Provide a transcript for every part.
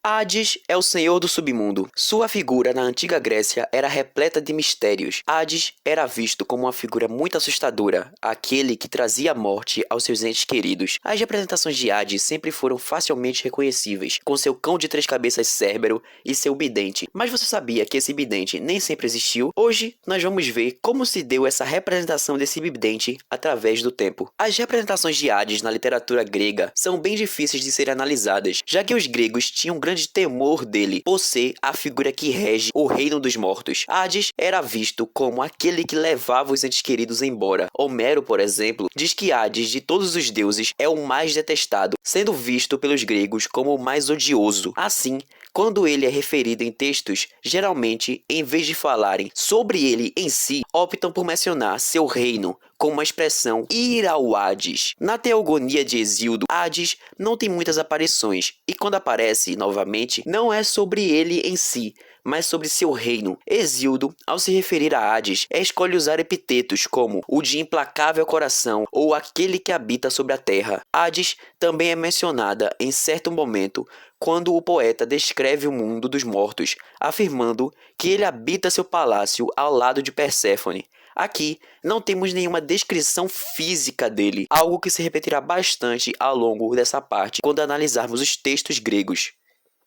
Hades é o senhor do submundo. Sua figura na antiga Grécia era repleta de mistérios. Hades era visto como uma figura muito assustadora, aquele que trazia a morte aos seus entes queridos. As representações de Hades sempre foram facilmente reconhecíveis, com seu cão de três cabeças Cérbero e seu bidente. Mas você sabia que esse bidente nem sempre existiu? Hoje, nós vamos ver como se deu essa representação desse bidente através do tempo. As representações de Hades na literatura grega são bem difíceis de serem analisadas, já que os gregos tinham grande temor dele por ser a figura que rege o reino dos mortos. Hades era visto como aquele que levava os entes queridos embora. Homero, por exemplo, diz que Hades de todos os deuses é o mais detestado, sendo visto pelos gregos como o mais odioso. Assim, quando ele é referido em textos, geralmente, em vez de falarem sobre ele em si, optam por mencionar seu reino com uma expressão ir ao Hades. Na Teogonia de Hesíodo, Hades não tem muitas aparições, e quando aparece novamente, não é sobre ele em si, mas sobre seu reino. Hesíodo, ao se referir a Hades, escolhe usar epitetos como o de implacável coração ou aquele que habita sobre a terra. Hades também é mencionada em certo momento quando o poeta descreve o mundo dos mortos, afirmando que ele habita seu palácio ao lado de Perséfone. Aqui não temos nenhuma descrição física dele, algo que se repetirá bastante ao longo dessa parte quando analisarmos os textos gregos.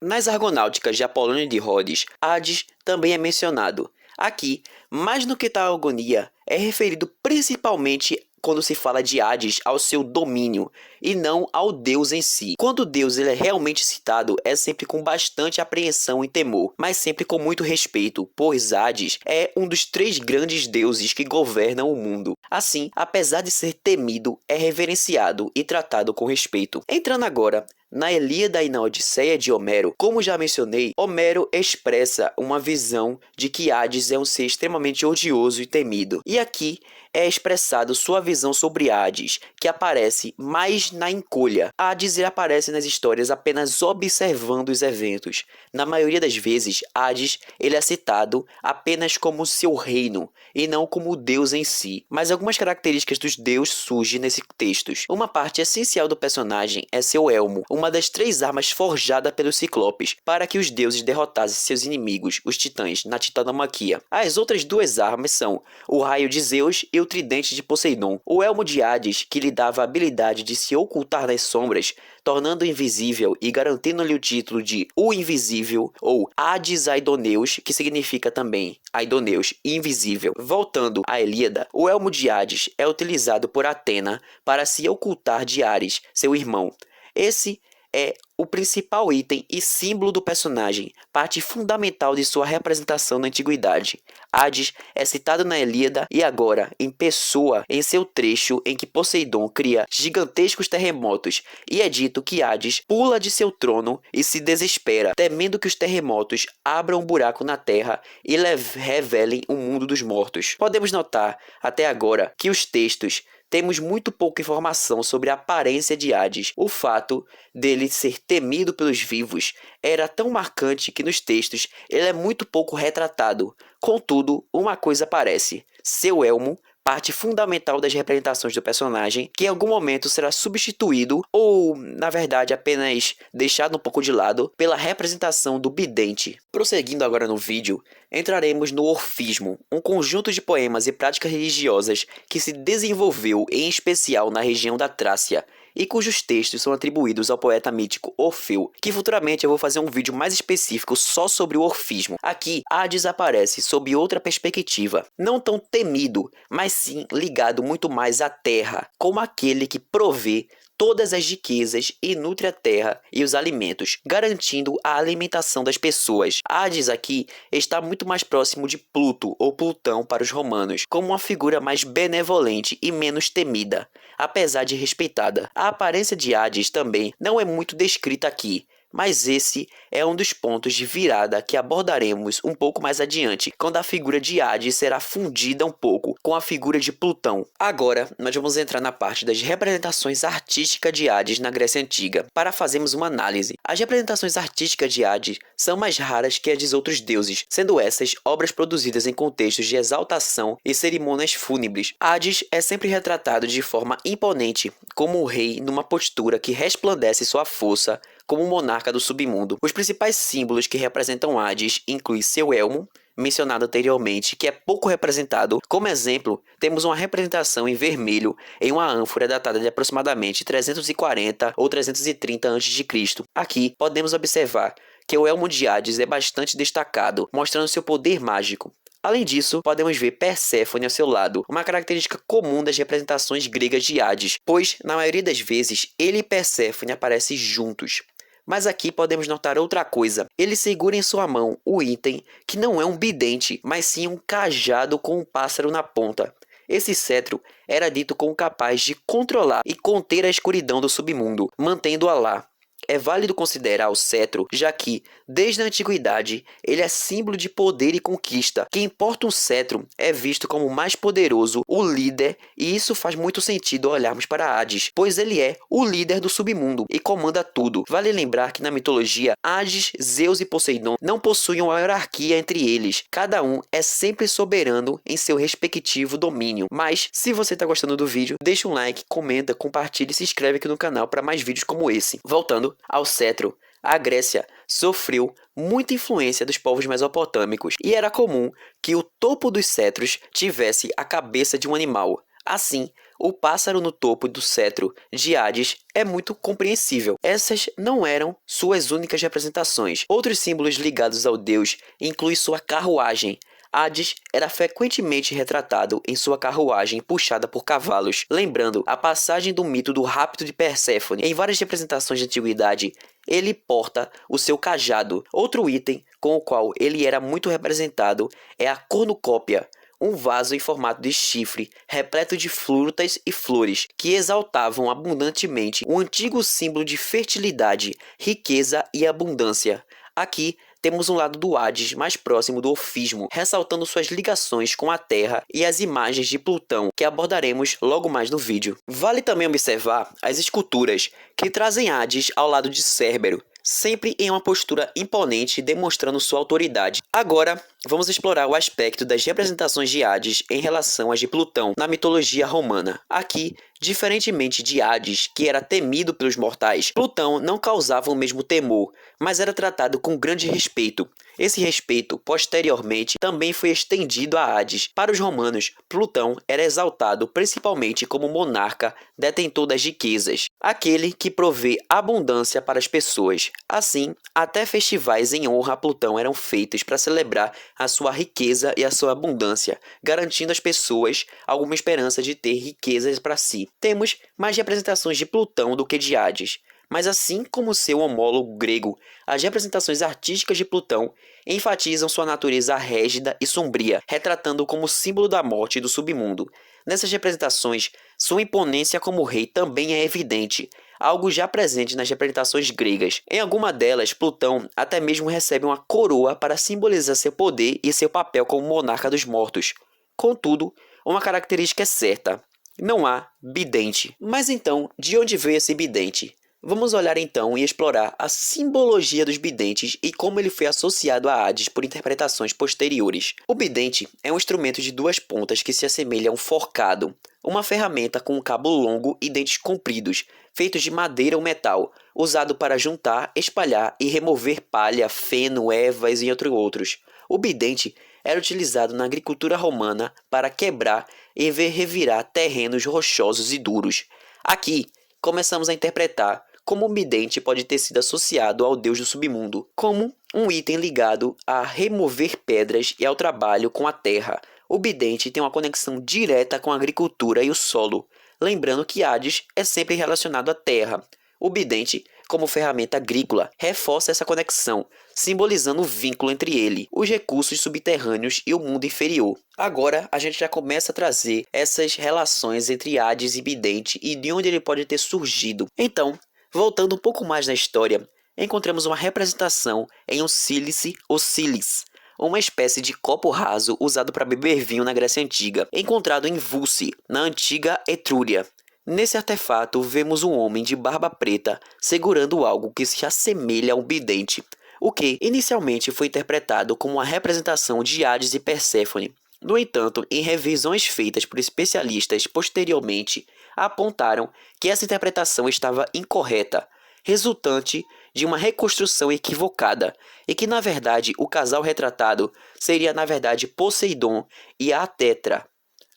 Nas Argonáuticas de Apolônio de Rhodes, Hades também é mencionado. Aqui, mais do que Teogonia, é referido principalmente quando se fala de Hades ao seu domínio, e não ao deus em si. Quando o deus ele é realmente citado, é sempre com bastante apreensão e temor, mas sempre com muito respeito, pois Hades é um dos três grandes deuses que governam o mundo. Assim, apesar de ser temido, é reverenciado e tratado com respeito. Entrando agora na Ilíada e na Odisseia de Homero, como já mencionei, Homero expressa uma visão de que Hades é um ser extremamente odioso e temido. E aqui é expressado sua visão sobre Hades, que aparece mais na encolha. Hades aparece nas histórias apenas observando os eventos. Na maioria das vezes, Hades ele é citado apenas como seu reino, e não como o deus em si. Mas algumas características dos deuses surgem nesses textos. Uma parte essencial do personagem é seu elmo, uma das três armas forjada pelos Ciclopes, para que os deuses derrotassem seus inimigos, os titãs, na titanomaquia. As outras duas armas são o raio de Zeus e o tridente de Poseidon. O elmo de Hades, que lhe dava a habilidade de se ocultar nas sombras, tornando invisível e garantindo-lhe o título de o Invisível, ou Hades Aidoneus, que significa também Aidoneus, invisível. Voltando à Ilíada, o elmo de Hades é utilizado por Atena para se ocultar de Ares, seu irmão. Esse é o principal item e símbolo do personagem, parte fundamental de sua representação na antiguidade. Hades é citado na Ilíada e agora em pessoa em seu trecho em que Poseidon cria gigantescos terremotos, e é dito que Hades pula de seu trono e se desespera, temendo que os terremotos abram um buraco na terra e revelem o mundo dos mortos. Podemos notar até agora que os textos temos muito pouca informação sobre a aparência de Hades. O fato dele ser temido pelos vivos era tão marcante que nos textos ele é muito pouco retratado. Contudo, uma coisa parece: seu elmo, parte fundamental das representações do personagem, que em algum momento será substituído ou, na verdade, apenas deixado um pouco de lado pela representação do bidente. Prosseguindo agora no vídeo, entraremos no orfismo, um conjunto de poemas e práticas religiosas que se desenvolveu em especial na região da Trácia, e cujos textos são atribuídos ao poeta mítico Orfeu, que futuramente eu vou fazer um vídeo mais específico só sobre o orfismo. Aqui, Hades aparece sob outra perspectiva, não tão temido, mas sim ligado muito mais à terra, como aquele que provê todas as riquezas e nutre a terra e os alimentos, garantindo a alimentação das pessoas. Hades aqui está muito mais próximo de Pluto ou Plutão para os romanos, como uma figura mais benevolente e menos temida, apesar de respeitada. A aparência de Hades também não é muito descrita aqui, mas esse é um dos pontos de virada que abordaremos um pouco mais adiante, quando a figura de Hades será fundida um pouco com a figura de Plutão. Agora, nós vamos entrar na parte das representações artísticas de Hades na Grécia Antiga, para fazermos uma análise. As representações artísticas de Hades são mais raras que as de outros deuses, sendo essas obras produzidas em contextos de exaltação e cerimônias fúnebres. Hades é sempre retratado de forma imponente, como o rei numa postura que resplandece sua força, como monarca do submundo. Os principais símbolos que representam Hades incluem seu elmo, mencionado anteriormente, que é pouco representado. Como exemplo, temos uma representação em vermelho em uma ânfora datada de aproximadamente 340 ou 330 a.C. Aqui podemos observar que o elmo de Hades é bastante destacado, mostrando seu poder mágico. Além disso, podemos ver Perséfone ao seu lado, uma característica comum das representações gregas de Hades, pois, na maioria das vezes, ele e Perséfone aparecem juntos. Mas aqui podemos notar outra coisa. Ele segura em sua mão o item que não é um bidente, mas sim um cajado com um pássaro na ponta. Esse cetro era dito como capaz de controlar e conter a escuridão do submundo, mantendo-a lá. É válido considerar o cetro, já que, desde a antiguidade, ele é símbolo de poder e conquista. Quem porta um cetro é visto como o mais poderoso, o líder, e isso faz muito sentido ao olharmos para Hades, pois ele é o líder do submundo e comanda tudo. Vale lembrar que na mitologia, Hades, Zeus e Poseidon não possuem uma hierarquia entre eles. Cada um é sempre soberano em seu respectivo domínio. Mas, se você está gostando do vídeo, deixa um like, comenta, compartilha e se inscreve aqui no canal para mais vídeos como esse. Voltando ao cetro, a Grécia sofreu muita influência dos povos mesopotâmicos e era comum que o topo dos cetros tivesse a cabeça de um animal. Assim, o pássaro no topo do cetro de Hades é muito compreensível. Essas não eram suas únicas representações. Outros símbolos ligados ao deus incluem sua carruagem. Hades era frequentemente retratado em sua carruagem puxada por cavalos, lembrando a passagem do mito do rapto de Perséfone. Em várias representações de antiguidade, ele porta o seu cajado. Outro item com o qual ele era muito representado é a cornucópia, um vaso em formato de chifre, repleto de frutas e flores, que exaltavam abundantemente um antigo símbolo de fertilidade, riqueza e abundância. Aqui temos um lado do Hades mais próximo do Ofismo, ressaltando suas ligações com a Terra e as imagens de Plutão, que abordaremos logo mais no vídeo. Vale também observar as esculturas, que trazem Hades ao lado de Cérbero, sempre em uma postura imponente, demonstrando sua autoridade. Agora, vamos explorar o aspecto das representações de Hades em relação às de Plutão na mitologia romana. Aqui, diferentemente de Hades, que era temido pelos mortais, Plutão não causava o mesmo temor, mas era tratado com grande respeito. Esse respeito, posteriormente, também foi estendido a Hades. Para os romanos, Plutão era exaltado principalmente como monarca, detentor das riquezas, aquele que provê abundância para as pessoas. Assim, até festivais em honra a Plutão eram feitos para celebrar a sua riqueza e a sua abundância, garantindo às pessoas alguma esperança de ter riquezas para si. Temos mais representações de Plutão do que de Hades. Mas assim como seu homólogo grego, as representações artísticas de Plutão enfatizam sua natureza régida e sombria, retratando-o como símbolo da morte e do submundo. Nessas representações, sua imponência como rei também é evidente, algo já presente nas representações gregas. Em alguma delas, Plutão até mesmo recebe uma coroa para simbolizar seu poder e seu papel como monarca dos mortos. Contudo, uma característica é certa: não há bidente. Mas então, de onde veio esse bidente? Vamos olhar então e explorar a simbologia dos bidentes e como ele foi associado a Hades por interpretações posteriores. O bidente é um instrumento de duas pontas que se assemelha a um forcado, uma ferramenta com um cabo longo e dentes compridos, feitos de madeira ou metal, usado para juntar, espalhar e remover palha, feno, ervas e entre outros. O bidente era utilizado na agricultura romana para quebrar e revirar terrenos rochosos e duros. Aqui, começamos a interpretar como o bidente pode ter sido associado ao deus do submundo, como um item ligado a remover pedras e ao trabalho com a terra. O bidente tem uma conexão direta com a agricultura e o solo, lembrando que Hades é sempre relacionado à terra. O bidente, como ferramenta agrícola, reforça essa conexão, simbolizando o vínculo entre ele, os recursos subterrâneos e o mundo inferior. Agora, a gente já começa a trazer essas relações entre Hades e bidente e de onde ele pode ter surgido. Então, voltando um pouco mais na história, encontramos uma representação em um sílice ou sílice, uma espécie de copo raso usado para beber vinho na Grécia Antiga, encontrado em Vulci, na antiga Etrúria. Nesse artefato, vemos um homem de barba preta segurando algo que se assemelha a um bidente, o que inicialmente foi interpretado como uma representação de Hades e Perséfone. No entanto, em revisões feitas por especialistas posteriormente, apontaram que essa interpretação estava incorreta, resultante de uma reconstrução equivocada, e que na verdade o casal retratado seria na verdade Poseidon e a Tetra.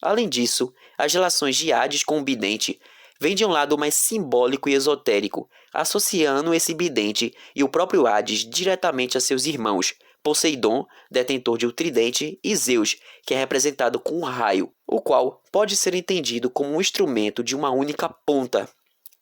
Além disso, as relações de Hades com o Bidente vêm de um lado mais simbólico e esotérico, associando esse Bidente e o próprio Hades diretamente a seus irmãos, Poseidon, detentor de um tridente, e Zeus, que é representado com um raio, o qual pode ser entendido como um instrumento de uma única ponta.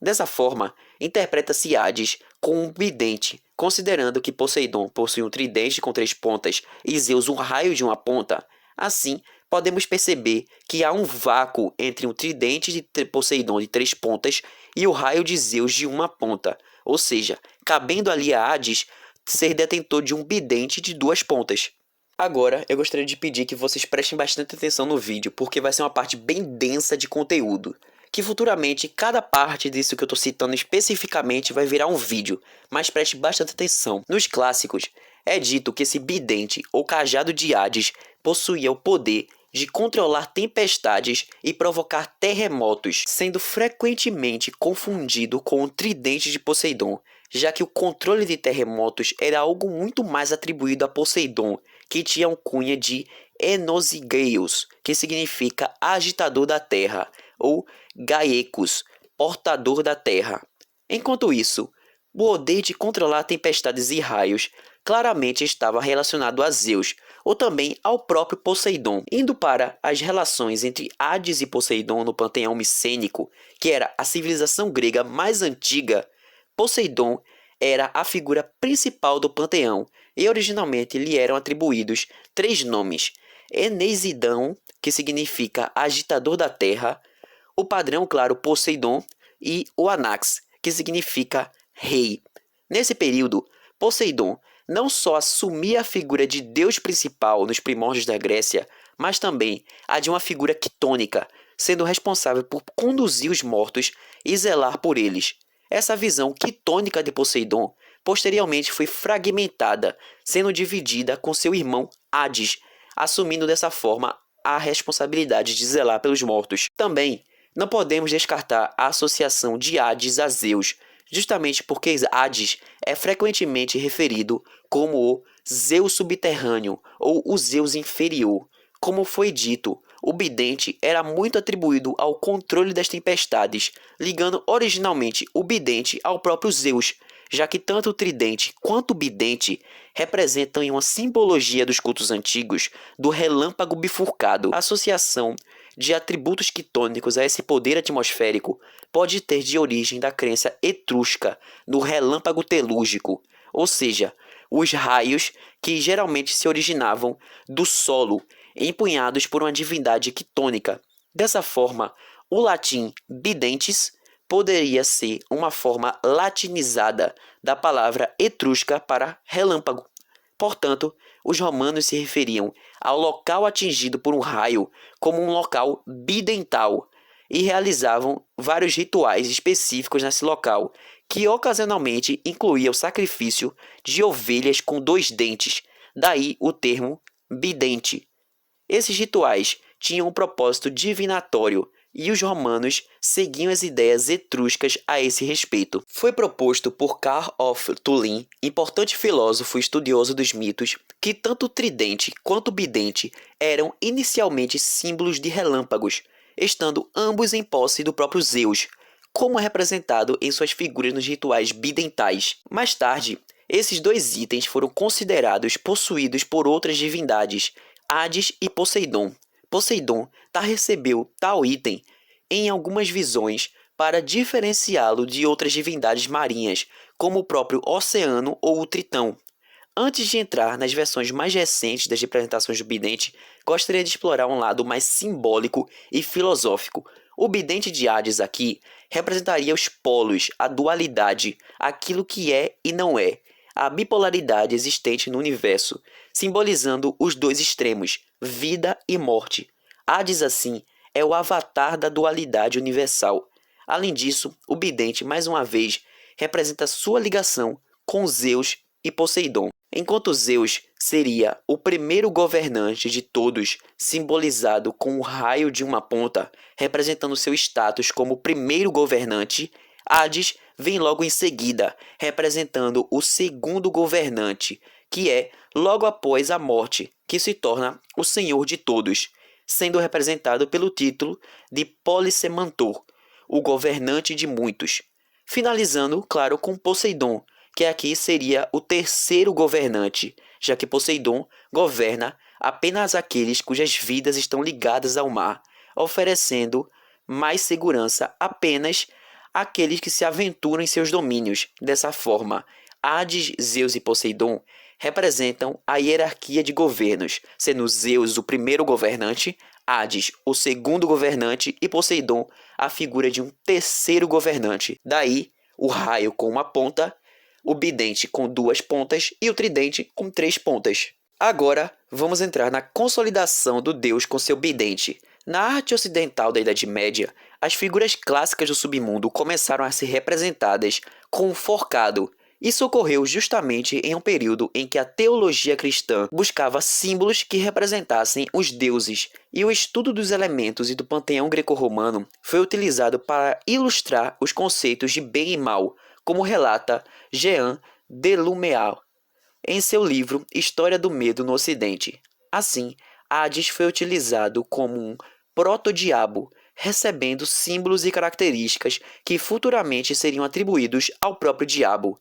Dessa forma, interpreta-se Hades com um bidente, considerando que Poseidon possui um tridente com 3 pontas e Zeus um raio de uma ponta. Assim, podemos perceber que há um vácuo entre o tridente de Poseidon de 3 pontas e o raio de Zeus de uma ponta, ou seja, cabendo ali a Hades ser detentor de um bidente de 2 pontas. Agora, eu gostaria de pedir que vocês prestem bastante atenção no vídeo, porque vai ser uma parte bem densa de conteúdo, que futuramente cada parte disso que eu estou citando especificamente vai virar um vídeo, mas preste bastante atenção. Nos clássicos, é dito que esse bidente ou cajado de Hades possuía o poder de controlar tempestades e provocar terremotos, sendo frequentemente confundido com o tridente de Poseidon, já que o controle de terremotos era algo muito mais atribuído a Poseidon, que tinha a cunha de Enosigeios, que significa agitador da terra, ou Gaecus, portador da terra. Enquanto isso, o poder de controlar tempestades e raios claramente estava relacionado a Zeus, ou também ao próprio Poseidon. Indo para as relações entre Hades e Poseidon no panteão micênico, que era a civilização grega mais antiga, Poseidon era a figura principal do panteão, e originalmente lhe eram atribuídos 3 nomes: Enesidão, que significa agitador da terra, o padrão claro Poseidon, e o Anax, que significa rei. Nesse período, Poseidon não só assumia a figura de deus principal nos primórdios da Grécia, mas também a de uma figura quitônica, sendo responsável por conduzir os mortos e zelar por eles. Essa visão quitônica de Poseidon posteriormente foi fragmentada, sendo dividida com seu irmão Hades, assumindo dessa forma a responsabilidade de zelar pelos mortos. Também não podemos descartar a associação de Hades a Zeus, justamente porque Hades é frequentemente referido como o Zeus subterrâneo ou o Zeus inferior. Como foi dito, o bidente era muito atribuído ao controle das tempestades, ligando originalmente o bidente ao próprio Zeus, já que tanto o tridente quanto o bidente representam em uma simbologia dos cultos antigos do relâmpago bifurcado. A associação de atributos quitônicos a esse poder atmosférico pode ter de origem da crença etrusca no relâmpago telúrgico, ou seja, os raios que geralmente se originavam do solo, empunhados por uma divindade quitônica. Dessa forma, o latim bidentes poderia ser uma forma latinizada da palavra etrusca para relâmpago. Portanto, os romanos se referiam ao local atingido por um raio como um local bidental e realizavam vários rituais específicos nesse local, que ocasionalmente incluía o sacrifício de ovelhas com 2 dentes, daí o termo bidente. Esses rituais tinham um propósito divinatório e os romanos seguiam as ideias etruscas a esse respeito. Foi proposto por Carl of Tulin, importante filósofo e estudioso dos mitos, que tanto o tridente quanto o bidente eram inicialmente símbolos de relâmpagos, estando ambos em posse do próprio Zeus, como é representado em suas figuras nos rituais bidentais. Mais tarde, esses 2 itens foram considerados possuídos por outras divindades, Hades e Poseidon. Poseidon recebeu tal item em algumas visões para diferenciá-lo de outras divindades marinhas, como o próprio Oceano ou o Tritão. Antes de entrar nas versões mais recentes das representações do bidente, gostaria de explorar um lado mais simbólico e filosófico. O bidente de Hades aqui representaria os polos, a dualidade, aquilo que é e não é, a bipolaridade existente no universo, simbolizando os 2 extremos, vida e morte. Hades, assim, é o avatar da dualidade universal. Além disso, o bidente, mais uma vez, representa sua ligação com Zeus e Poseidon. Enquanto Zeus seria o primeiro governante de todos, simbolizado com o raio de uma ponta, representando seu status como primeiro governante, Hades vem logo em seguida, representando o segundo governante, que é logo após a morte, que se torna o Senhor de todos, sendo representado pelo título de Policemantor, o governante de muitos. Finalizando, claro, com Poseidon, que aqui seria o terceiro governante, já que Poseidon governa apenas aqueles cujas vidas estão ligadas ao mar, oferecendo mais segurança apenas àqueles que se aventuram em seus domínios. Dessa forma, Hades, Zeus e Poseidon representam a hierarquia de governos, sendo Zeus o primeiro governante, Hades o segundo governante e Poseidon a figura de um terceiro governante. Daí, o raio com uma ponta, o bidente com duas pontas e o tridente com três pontas. Agora, vamos entrar na consolidação do deus com seu bidente. Na arte ocidental da Idade Média, as figuras clássicas do submundo começaram a ser representadas com um forcado. Isso ocorreu justamente em um período em que a teologia cristã buscava símbolos que representassem os deuses, e o estudo dos elementos e do panteão greco-romano foi utilizado para ilustrar os conceitos de bem e mal, como relata Jean Delumeau em seu livro História do Medo no Ocidente. Assim, Hades foi utilizado como um proto-diabo, recebendo símbolos e características que futuramente seriam atribuídos ao próprio diabo.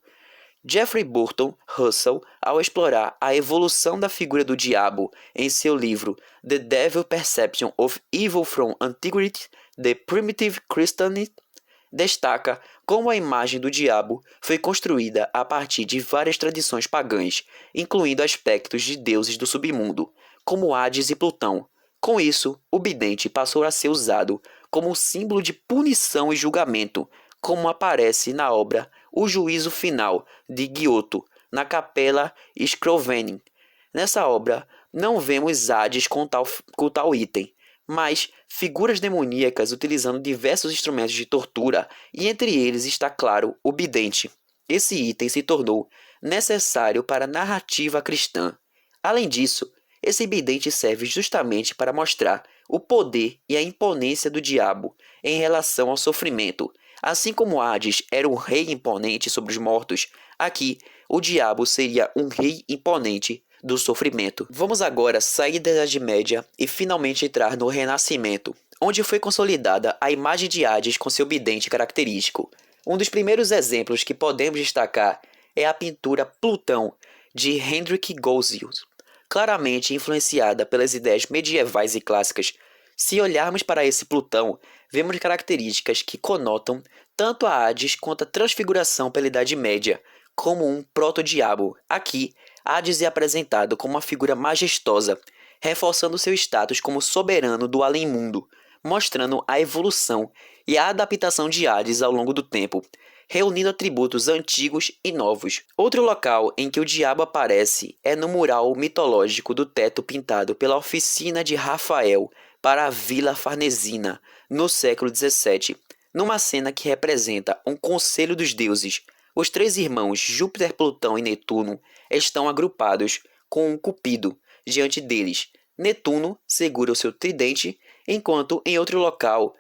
Jeffrey Burton Russell, ao explorar a evolução da figura do diabo em seu livro The Devil Perception of Evil from Antiquity, The Primitive Christianity, destaca como a imagem do diabo foi construída a partir de várias tradições pagãs, incluindo aspectos de deuses do submundo, como Hades e Plutão. Com isso, o bidente passou a ser usado como símbolo de punição e julgamento, como aparece na obra O Juízo Final, de Giotto, na Capela Scrovegni. Nessa obra, não vemos Hades com tal item, mas figuras demoníacas utilizando diversos instrumentos de tortura, e entre eles está, claro, o bidente. Esse item se tornou necessário para a narrativa cristã. Além disso, esse bidente serve justamente para mostrar o poder e a imponência do diabo em relação ao sofrimento. Assim como Hades era um rei imponente sobre os mortos, aqui o diabo seria um rei imponente do sofrimento. Vamos agora sair da Idade Média e finalmente entrar no Renascimento, onde foi consolidada a imagem de Hades com seu bidente característico. Um dos primeiros exemplos que podemos destacar é a pintura Plutão, de Hendrik Goltzius, claramente influenciada pelas ideias medievais e clássicas. Se olharmos para esse Plutão, vemos características que conotam tanto a Hades quanto a transfiguração pela Idade Média, como um proto-diabo. Aqui, Hades é apresentado como uma figura majestosa, reforçando seu status como soberano do além-mundo, mostrando a evolução e a adaptação de Hades ao longo do tempo, reunindo atributos antigos e novos. Outro local em que o diabo aparece é no mural mitológico do teto pintado pela oficina de Rafael para a Vila Farnesina, no século XVII, numa cena que representa um conselho dos deuses. Os três irmãos Júpiter, Plutão e Netuno estão agrupados com Cupido diante deles. Netuno segura o seu tridente, enquanto em outro local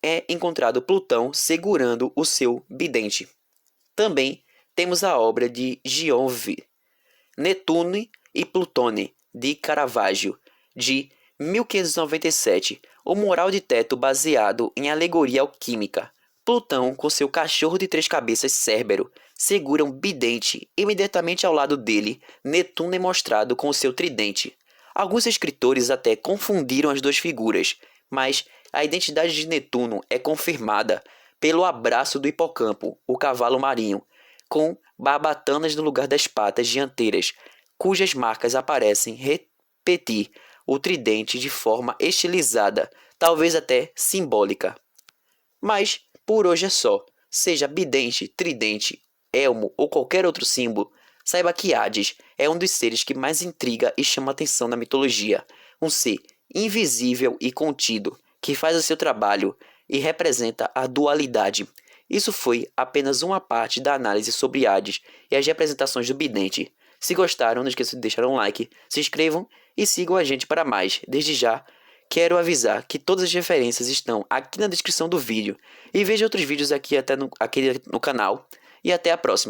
é encontrado Plutão segurando o seu bidente. Também temos a obra de Giove, Netune e Plutone, de Caravaggio, de 1597, o mural de teto baseado em alegoria alquímica. Plutão, com seu cachorro de três cabeças Cérbero, segura um bidente. Imediatamente ao lado dele, Netuno é mostrado com seu tridente. Alguns escritores até confundiram as duas figuras, mas a identidade de Netuno é confirmada pelo abraço do hipocampo, o cavalo marinho, com barbatanas no lugar das patas dianteiras, cujas marcas aparecem repetir o tridente de forma estilizada, talvez até simbólica. Mas, por hoje é só. Seja bidente, tridente, elmo ou qualquer outro símbolo, saiba que Hades é um dos seres que mais intriga e chama atenção na mitologia. Um ser invisível e contido, que faz o seu trabalho e representa a dualidade. Isso foi apenas uma parte da análise sobre Hades e as representações do bidente. Se gostaram, não esqueçam de deixar um like, se inscrevam e sigam a gente para mais. Desde já, quero avisar que todas as referências estão aqui na descrição do vídeo. E veja outros vídeos aqui no canal. E até a próxima.